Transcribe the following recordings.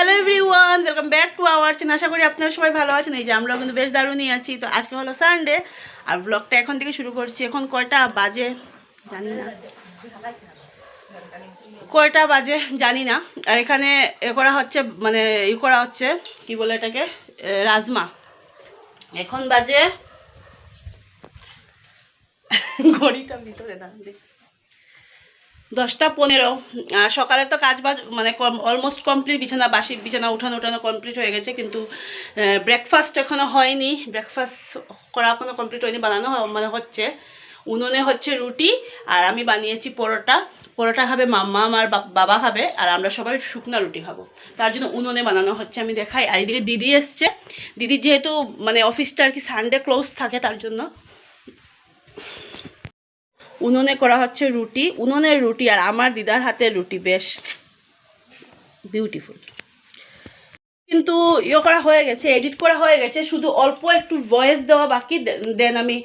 Hello everyone, welcome back to our channel. আশা করি আপনারা সবাই ভালো আছেন। এই যে আমরাও কিন্তু বেশ দারুণই আছি। তো আজকে হলো সানডে আর ব্লগটা এখন থেকে শুরু করছি। এখন কয়টা বাজে জানি না, কয়টা বাজে জানি না। আর এখানে এ করা হচ্ছে, মানে করা হচ্ছে কি বলে এটাকে, রাজমা। এখন বাজে ঘড়িটা ভিতরে দাঁড়িয়ে 10টা 15। আর সকালে তো কাজ বাজ মানে অলমোস্ট কমপ্লিট, বাসি বিছানা উঠানো কমপ্লিট হয়ে গেছে, কিন্তু ব্রেকফাস্ট এখনও হয়নি। ব্রেকফাস্ট করা এখনও কমপ্লিট হয়নি, বানানো মানে হচ্ছে। উনুনে হচ্ছে রুটি আর আমি বানিয়েছি পরোটা। পরোটা খাবে মাম্মা, আমার বাবা খাবে, আর আমরা সবাই শুকনা রুটি খাবো। তার জন্য উনুনে বানানো হচ্ছে, আমি দেখাই। আর এদিকে দিদি এসছে। দিদির যেহেতু মানে অফিসটা আর কি সানডে ক্লোজ থাকে, তার জন্য উনুনে করা হচ্ছে রুটি। উনুনের রুটি আর আমার দিদার হাতের রুটি বেশ বিউটিফুল। কিন্তু করা হয়ে গেছে, এডিট করা হয়ে গেছে, শুধু অল্প একটু ভয়েস দেওয়া বাকি। দেন আমি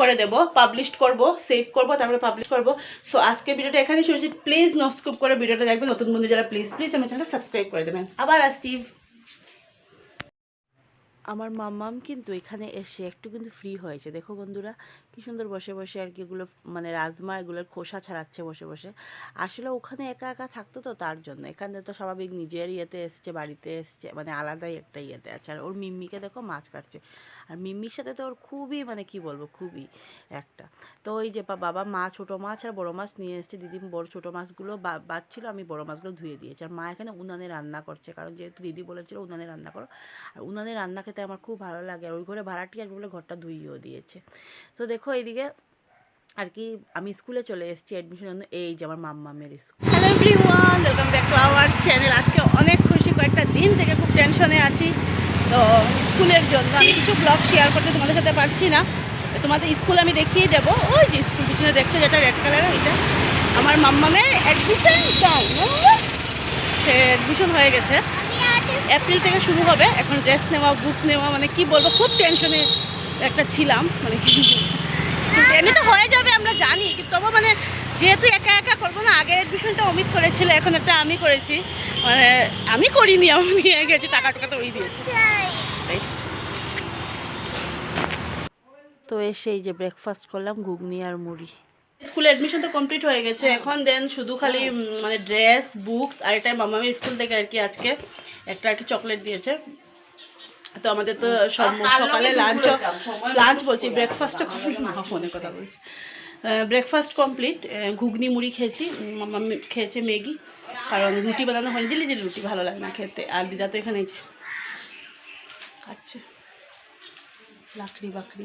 করে দেব, পাবলিশ করব, সেভ করব, তারপরে পাবলিশ করব। সো আজকে ভিডিওটা এখানেই শুরু। প্লিজ নো স্কিপ করে ভিডিওটা দেখবেন। নতুন বন্ধু যারা, প্লিজ আমার চ্যানেলটা সাবস্ক্রাইব করে দেবেন। আবার আসছি। আমার মাম্মাম কিন্তু এখানে এসে একটু কিন্তু ফ্রি হয়েছে। দেখো বন্ধুরা, কি সুন্দর বসে বসে আর কি এগুলো মানে রাজমা এগুলোর খোসা ছাড়াচ্ছে বসে বসে। আসলে ওখানে একা একা থাকতো তো, তার জন্য। এখানে তো স্বাভাবিক নিজের ইয়েতে এসছে, বাড়িতে এসছে, মানে আলাদাই একটা ইয়েতে আছে। আর ওর মিম্মিকে দেখো মাছ কাটছে। আর মিম্মির সাথে তো ওর খুবই মানে কি বলবো, খুবই একটা। তো ওই যে বাবা ছোটো মাছ আর বড়ো মাছ নিয়ে এসছে। দিদি বড় ছোটো মাছগুলো বাদ ছিল, আমি বড়ো মাছগুলো ধুয়ে দিয়েছি। আর মা এখানে উনানে রান্না করছে, কারণ যেহেতু দিদি বলেছিল উনানে রান্না করো। আর উনানে রান্না খেতে আমার খুব ভালো লাগে। আর ওই ঘরে ভাড়াটিয়া বলে ঘরটা ধুইয়েও দিয়েছে। তো দেখো এইদিকে আর কি আমি স্কুলে চলে এসেছি অ্যাডমিশন জন্য। এই যে আমার মাম্মামের school. Hello everyone, welcome back to our channel. আজকে অনেক খুশি, কয়েকটা দিন থেকে খুব টেনশনে আছি। তো স্কুলের জন্য আমি কিছু ব্লগ শেয়ার করতে তোমাদের সাথে পারছি না। তোমাদের স্কুল আমি দেখিয়ে দেবো। ওই যে স্কুল পিছনে দেখছো যেটা রেড কালারের, এটা আমার মাম্মামের অ্যাডমিশন টাইম। সে অ্যাডমিশন হয়ে গেছে, এপ্রিল থেকে শুরু হবে। এখন ড্রেস নেওয়া, বুক নেওয়া, মানে কি বলবো, খুব টেনশনে একটা ছিলাম। মানে কি এমনি তো হয়ে যাবে আমরা জানি, কিন্তু তবু মানে যেহেতু একা একা করবো না। আগের অ্যাডমিশনটা অমিত করেছিল, এখন একটা আমি করেছি। মানে আমি করিনি, আমি নিয়ে গেছি, টাকা তো ওই দিয়েছি। তো এসে এই যে ব্রেকফাস্ট করলাম, ঘুগনি আর মুড়ি। স্কুলে অ্যাডমিশন তো কমপ্লিট হয়ে গেছে। এখন দেন শুধু খালি মানে ড্রেস, বুকস। আর এটাই মামামি স্কুল থেকে আর কি আজকে একটা আর কি চকলেট দিয়েছে। তো আমাদের তো সকালে লাঞ্চ বলছি, ব্রেকফাস্টটা কমপ্লিট। ফোনে কথা বলছি, ব্রেকফাস্ট কমপ্লিট। ঘুগনি মুড়ি খেয়েছি, মাম্মি খেয়েছে ম্যাগি, কারণ রুটি বানানো হয়নি। দিলি যে রুটি ভালো লাগে না খেতে। আর দিদা তো এখানে খাচ্ছে লাকড়ি বাকড়ি,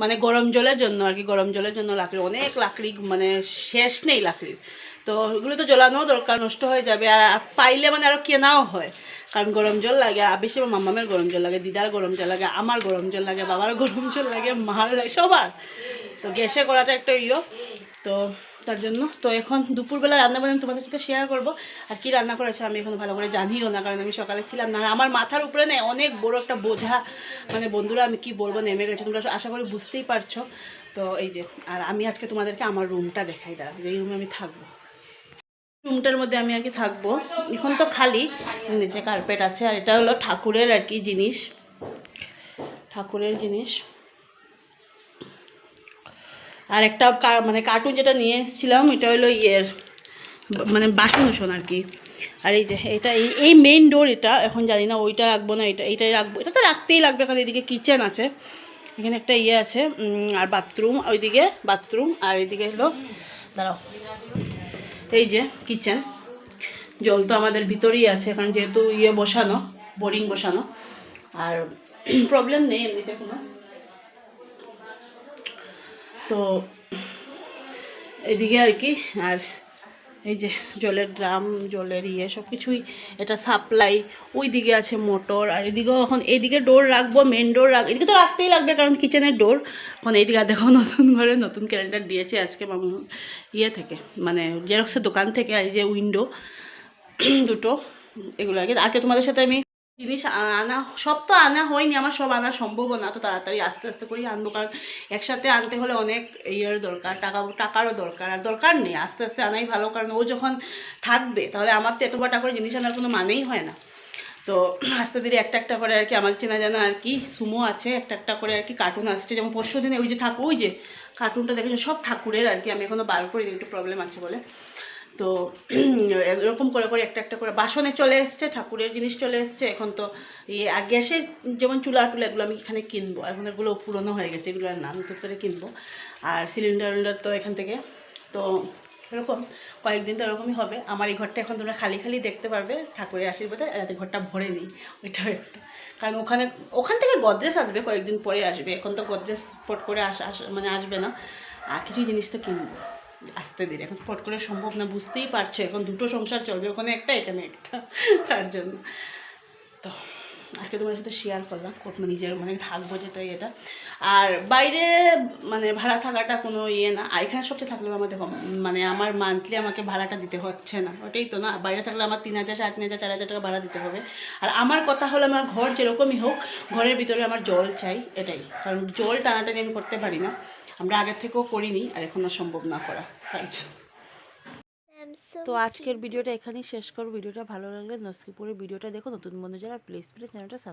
মানে গরম জলের জন্য আর কি। গরম জলের জন্য লাকড়ি, অনেক লাকড়ি, মানে শেষ নেই লাকড়ির। তো ওগুলো তো জ্বলানো দরকার, নষ্ট হয়ে যাবে। আর পাইলে মানে আরও কেনাও হয়, কারণ গরম জল লাগে। আর বেশি মাম্মামের গরম জল লাগে, দিদার গরম জল লাগে, আমার গরম জল লাগে, বাবার গরম জল লাগে, মার লাগে, সবার। তো গ্যাসে করাটা একটা তো তার জন্য তো এখন দুপুরবেলা রান্না বান্না তোমাদের সাথে শেয়ার করবো। আর কি রান্না করেছে আমি এখন ভালো করে জানিও না, কারণ আমি সকালে ছিলাম না। আমার মাথার উপরে না অনেক বড় একটা বোঝা, মানে বন্ধুরা আমি কি বলবো, নেমে গেছে। তোমরা আশা করি বুঝতেই পারছো। তো এই যে, আর আমি আজকে তোমাদেরকে আমার রুমটা দেখাই, দাঁড়া, যে রুমে আমি থাকবো। রুমটার মধ্যে আমি আর কি থাকবো। এখন তো খালি, নিচে কার্পেট আছে। আর এটা হলো ঠাকুরের আর কি জিনিস, ঠাকুরের জিনিস। আর একটা মানে কার্টুন যেটা নিয়ে এসেছিলাম, এটা হলো মানে বাসন আর কি। আর এই যে এটা এই মেইন ডোর, এটা এখন জানি না ওইটা রাখবো না এইটাই রাখবো। এটা তো রাখতেই লাগবে, কারণ এদিকে কিচেন আছে, এখানে একটা আছে। আর বাথরুম, ওইদিকে বাথরুম। আর এইদিকে হলো, দাঁড়াও, এই যে কিচেন। জল তো আমাদের ভিতরেই আছে, কারণ যেহেতু বসানো, বোরিং বসানো। আর প্রবলেম নেই এমনিতে কোনো। তো এদিকে আর কি। আর এই যে জলের ড্রাম, জলের সব কিছুই, এটা সাপ্লাই। ওই দিকে আছে মোটর। আর এদিকেও এখন এইদিকে ডোর রাখবো, মেন ডোর এদিকে তো রাখতেই লাগবে, কারণ কিচেনের ডোর। এখন এইদিকে দেখো নতুন ঘরে নতুন ক্যালেন্ডার দিয়েছে আজকে মামু থেকে, মানে জেরক্সের দোকান থেকে। আর এই যে উইন্ডো দুটো, এগুলো আগে তোমাদের সাথে আমি জিনিস আনা, সব তো আনা হয়নি আমার, সব আনা সম্ভব না তো তাড়াতাড়ি, আস্তে আস্তে করেই আনবো। কারণ একসাথে আনতে হলে অনেক দরকার, টাকারও দরকার। আর দরকার নেই, আস্তে আস্তে আনাই ভালো। কারণ ও যখন থাকবে, তাহলে আমার তো এত বড় করে জিনিস আনার কোনো মানেই হয় না। তো আস্তে ধীরে একটা একটা করে আর কি আমার চেনা জানা আর কি সুমো আছে, একটা একটা করে আর কি কার্টুন আসছে। যেমন পরশু দিনে ওই যে ঠাকুর, ওই যে কার্টুনটা দেখেছো, সব ঠাকুরের আর কি। আমি এখনও বার করি, একটু প্রবলেম আছে বলে। তো এরকম করে করে একটা একটা করে বাসনে চলে এসছে, ঠাকুরের জিনিস চলে এসছে। এখন তো ইয়ে আর গ্যাসের যেমন চুলা টুলা এগুলো আমি এখানে কিনবো, এখন এগুলো পুরনো হয়ে গেছে, এগুলো আর না, নতুন করে কিনবো। আর সিলিন্ডার তো এখান থেকে। তো এরকম কয়েকদিন তো এরকমই হবে। আমার এই ঘরটা এখন তোমরা খালি খালি দেখতে পারবে ঠাকুরের আশীর্বাদে, যাতে ঘরটা ভরে নিই, ওইটাও একটা। কারণ ওখান থেকে গদরেজ আসবে কয়েকদিন পরে আসবে, এখন তো গদরেজ স্পট করে মানে আসবে না। আর কিছু জিনিস তো কিনবো আস্তে ধীরে, এখন স্পট করে সম্ভব না, বুঝতেই পারছো। এখন দুটো সংসার চলবে, ওখানে একটা এখানে একটা, তার জন্য। তো আজকে তোমাদের সাথে শেয়ার করলাম নিজের মানে থাকবো যেটা এটা। আর বাইরে মানে ভাড়া থাকাটা কোনো ইয়ে না, আর এখানে সবচেয়ে থাকলেও আমার দেখো মানে আমার মান্থলি আমাকে ভাড়াটা দিতে হচ্ছে না, ওটাই তো না। বাইরে থাকলে আমার 3,000 3,500 4,000 টাকা ভাড়া দিতে হবে। আর আমার কথা হলো, আমার ঘর যেরকমই হোক, ঘরের ভিতরে আমার জল চাই, এটাই। কারণ জল টানাটানি আমি করতে পারি না, আমরা আগের থেকেও করিনি, আর এখন আর সম্ভব না করা, তার জন্য। তো আজকের ভিডিওটা এখানেই শেষ করব। ভিডিওটা ভালো লাগলে নস্কিপুরের ভিডিওটা দেখো। নতুন বন্ধু যারা প্লিজ প্লিজ চ্যানেলটা